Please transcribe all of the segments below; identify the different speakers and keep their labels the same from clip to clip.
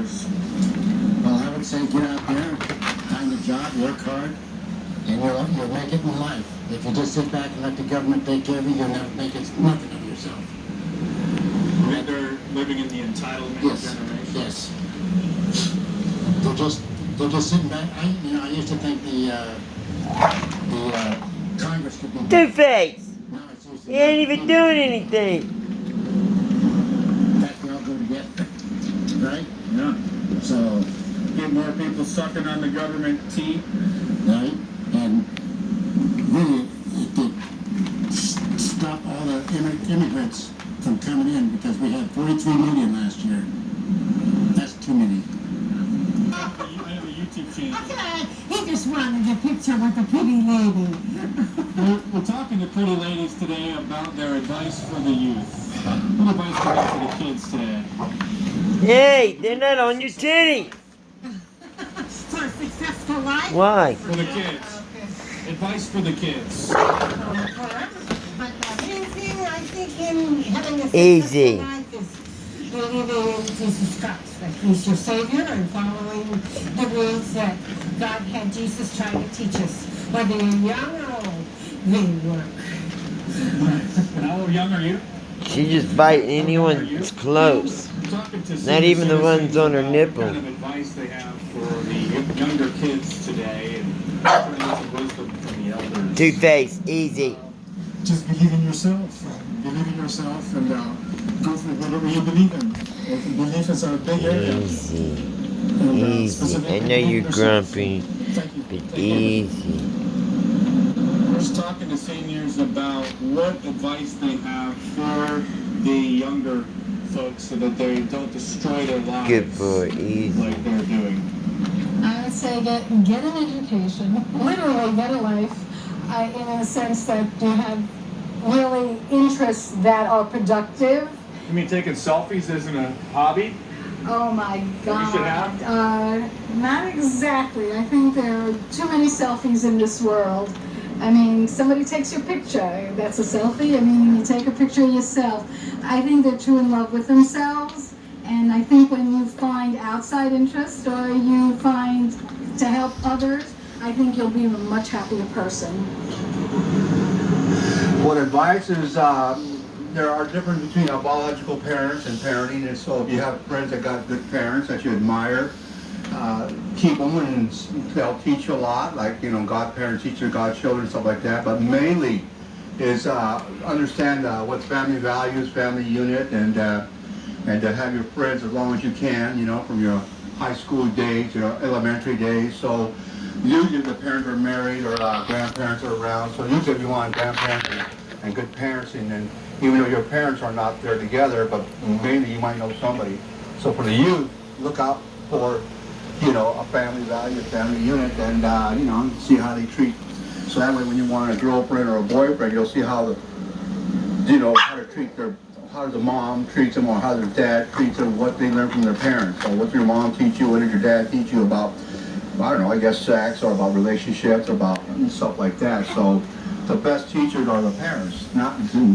Speaker 1: elders?
Speaker 2: Well, I would say get out there, find a job, work hard, and you'll make it in life. If you just sit back and let the government take care of you, you'll never make it nothing of yourself.
Speaker 1: They're living in the entitlement generation?
Speaker 2: Yes. They're just sitting back. I used to think the Congress could be...
Speaker 3: Two-Face!
Speaker 2: No, it's usually...
Speaker 3: He ain't even doing anything.
Speaker 2: That we all go together, right?
Speaker 1: Yeah.
Speaker 2: So,
Speaker 1: Get more people sucking on the government teat.
Speaker 2: right? And really, it could stop all the immigrants from coming in because we had 43 million last year. That's too many.
Speaker 1: I have a YouTube channel.
Speaker 4: He just wanted a picture with a pretty lady.
Speaker 1: We're talking to pretty ladies today about their advice for the youth. What advice do you have for the kids today?
Speaker 3: Hey, they're not on your titty.
Speaker 4: For a successful life.
Speaker 3: Why?
Speaker 1: For the kids. Advice for the kids.
Speaker 4: But the main thing I think in having a
Speaker 3: Easy.
Speaker 4: successful life is believing in Jesus Christ, that He's your Savior, and following the rules that God had Jesus try to teach us. Whether you're young or old, they work.
Speaker 1: And how young are you?
Speaker 3: She just bite anyone that's close. Not even the ones on her nipple.
Speaker 1: What kind of advice they have for the younger kids today, and trying to get some wisdom from the elders.
Speaker 3: Two-Face, easy.
Speaker 5: Just believe in yourself. Believe in yourself and go for whatever you believe in. If belief is a big area.
Speaker 3: Easy.
Speaker 5: And,
Speaker 3: Easy. I know you're grumpy,
Speaker 5: Thank you.
Speaker 3: but easy.
Speaker 1: We're just talking to seniors about what advice they have for the younger folks so that they don't destroy their lives.
Speaker 3: Good boy, easy.
Speaker 1: Like they're doing.
Speaker 6: I would say get an education, literally get a life, in a sense that you have really interests that are productive.
Speaker 1: You mean taking selfies isn't a hobby?
Speaker 6: Oh my God.
Speaker 1: should have?
Speaker 6: Not exactly. I think there are too many selfies in this world. I mean, somebody takes your picture, that's a selfie. I mean, you take a picture of yourself. I think they're too in love with themselves. And I think when you find outside interest or you find to help others, I think you'll be a much happier person.
Speaker 7: What advice is, there are differences between biological parents and parenting, and so if you have friends that got good parents that you admire, keep them, and they'll teach you a lot, like, godparents teach their godchildren, stuff like that, but mainly is understand what's family values, family unit, and to have your friends as long as you can, from your high school days, your elementary days. So usually the parents are married or grandparents are around. So usually if you want grandparents and good parenting, and even though your parents are not there together, but maybe you might know somebody. So for the youth, look out for, a family value, a family unit, and, see how they treat. So that way when you want a girlfriend or a boyfriend, you'll see how how to treat how the mom treats them, or how their dad treats them, what they learn from their parents. So what did your mom teach you? What did your dad teach you about, I don't know, I guess sex, or about relationships, or about stuff like that. So the best teachers are the parents,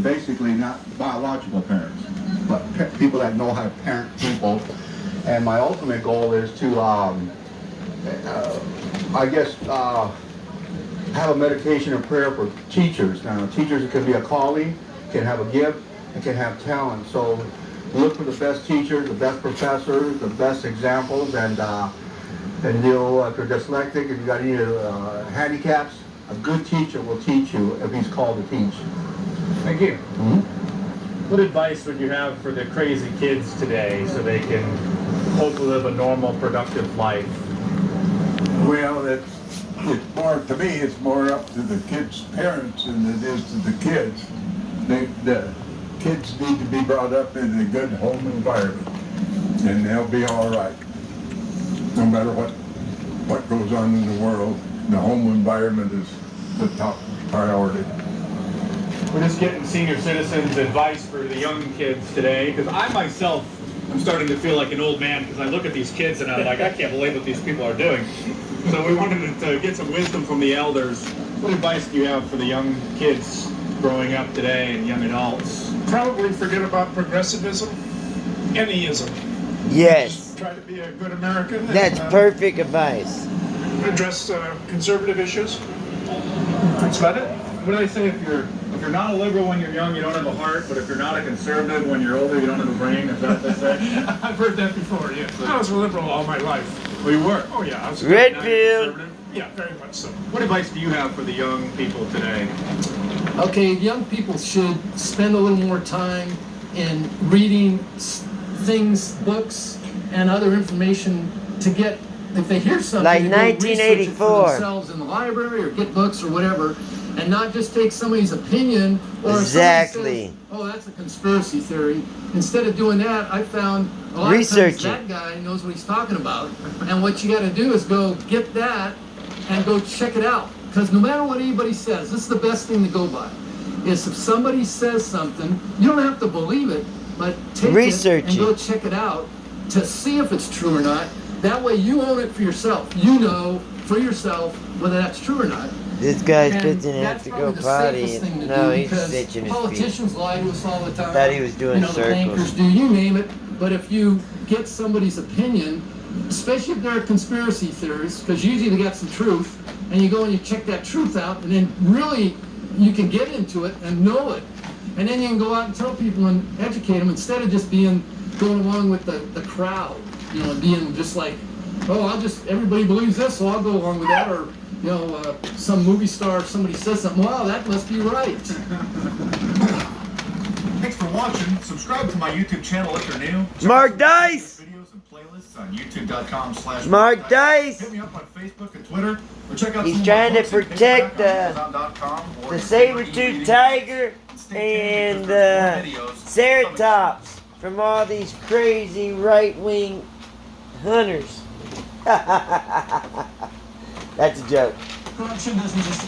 Speaker 7: basically not biological parents, but people that know how to parent people. And my ultimate goal is to, have a meditation and prayer for teachers. Now, teachers can be a calling, can have a gift, and can have talent. So look for the best teachers, the best professors, the best examples, and if you're dyslexic, if you got any handicaps, a good teacher will teach you if he's called to teach.
Speaker 1: Thank you.
Speaker 7: Mm-hmm.
Speaker 1: What advice would you have for the crazy kids today so they can hopefully live a normal, productive life?
Speaker 5: Well, it's more, to me, it's more up to the kids' parents than it is to the kids. The kids need to be brought up in a good home environment, and they'll be all right. No matter what goes on in the world, the home environment is the top priority.
Speaker 1: We're just getting senior citizens' advice for the young kids today, because I myself am starting to feel like an old man because I look at these kids and I'm like, I can't believe what these people are doing. So we wanted to get some wisdom from the elders. What advice do you have for the young kids growing up today and young adults?
Speaker 8: Probably forget about progressivism, anyism.
Speaker 3: Yes.
Speaker 1: try to be a good American.
Speaker 3: That's
Speaker 1: and,
Speaker 3: perfect advice.
Speaker 1: Address conservative issues. That's about it. What do they say? If you're not a liberal when you're young, you don't have a heart. But if you're not a conservative when you're older, you don't have a brain. Is that what they say? I've heard that before. Yes.
Speaker 8: I was a liberal all my life.
Speaker 1: Well, you were.
Speaker 8: Oh yeah, I was.
Speaker 3: Redfield.
Speaker 8: Yeah, very much so.
Speaker 1: What advice do you have for the young people today?
Speaker 9: Okay, young people should spend a little more time in reading things, books, and other information to get, if they hear something,
Speaker 3: Like
Speaker 9: to go research it for
Speaker 3: 1984.
Speaker 9: themselves in the library or get books or whatever, and not just take somebody's opinion or if somebody
Speaker 3: Exactly.
Speaker 9: says, oh, that's a conspiracy theory. Instead of doing that, I found a lot
Speaker 3: Research
Speaker 9: of times that guy knows what he's talking about, and what you got to do is go get that and go check it out. Because no matter what anybody says, this is the best thing to go by. Is if somebody says something, you don't have to believe it, but take
Speaker 3: Research
Speaker 9: it and go
Speaker 3: it.
Speaker 9: check it out to see if it's true or not. That way you own it for yourself. You know for yourself whether that's true or not.
Speaker 3: This guy's
Speaker 9: And
Speaker 3: fixing to have
Speaker 9: that's
Speaker 3: to
Speaker 9: probably
Speaker 3: go
Speaker 9: the
Speaker 3: potty.
Speaker 9: safest thing to
Speaker 3: No,
Speaker 9: do
Speaker 3: he's
Speaker 9: because
Speaker 3: stitching his feet.
Speaker 9: politicians lie to us all the time.
Speaker 3: Thought he was doing
Speaker 9: The
Speaker 3: circles.
Speaker 9: bankers do, you name it. But if you get somebody's opinion, especially if they're conspiracy theories, because usually they got some truth, and you go and you check that truth out, and then really you can get into it and know it. And then you can go out and tell people and educate them instead of just going along with the crowd, you know, and being just like, oh, everybody believes this, so I'll go along with that, or, you know, some movie star, somebody says something, wow, that must be right.
Speaker 1: Thanks for watching. Subscribe to my YouTube channel if you're new. Check
Speaker 3: Mark
Speaker 1: out some
Speaker 3: Dice!
Speaker 1: videos and playlists on youtube.com/.
Speaker 3: Mark Dice!
Speaker 1: Hit me up on Facebook and Twitter. Or check out
Speaker 3: He's
Speaker 1: some of my
Speaker 3: trying to
Speaker 1: books and
Speaker 3: protect
Speaker 1: paperback on Amazon.com or
Speaker 3: the
Speaker 1: in
Speaker 3: saber-tooth
Speaker 1: e-reading.
Speaker 3: tiger
Speaker 1: Stay tuned
Speaker 3: and
Speaker 1: because there's more videos
Speaker 3: ceratops from all these crazy right-wing hunters. That's a joke.
Speaker 8: Corruption doesn't just